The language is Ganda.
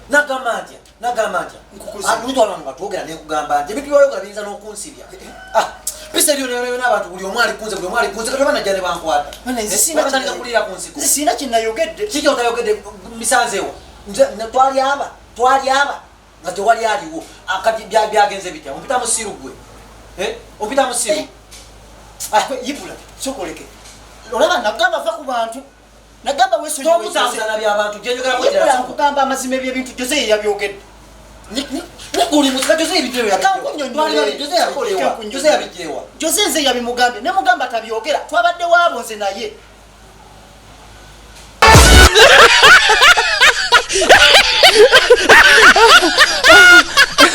Nagamanja. Alutwala ngatogera ne kugamba nti ebintu byo gabinza n'okunsibya. Pesa lyo ne n'abantu buli omwali kunze katobana jane bankwata. Sina kulira kunsiko. Sina kinayogedde. Kiki otayogedde misanzewo. Nze twali aba. Nga tewali aliwo. Akati byagenze bitya. Ompita musiru gwe. Ompita musiru. Yibula sokoleke. Olaba nagamba fa ku bantu. Nagamba weso nyo muzana by'abantu gyenjogera ko jera kugamba amazime by'ebintu Jose yabyogedde. Nikuli musika Jose ebitero yabyogedde. Jose yabijewa. Jose nze yabimugambe ne mugamba tabyogera twabadde wabo nze naye.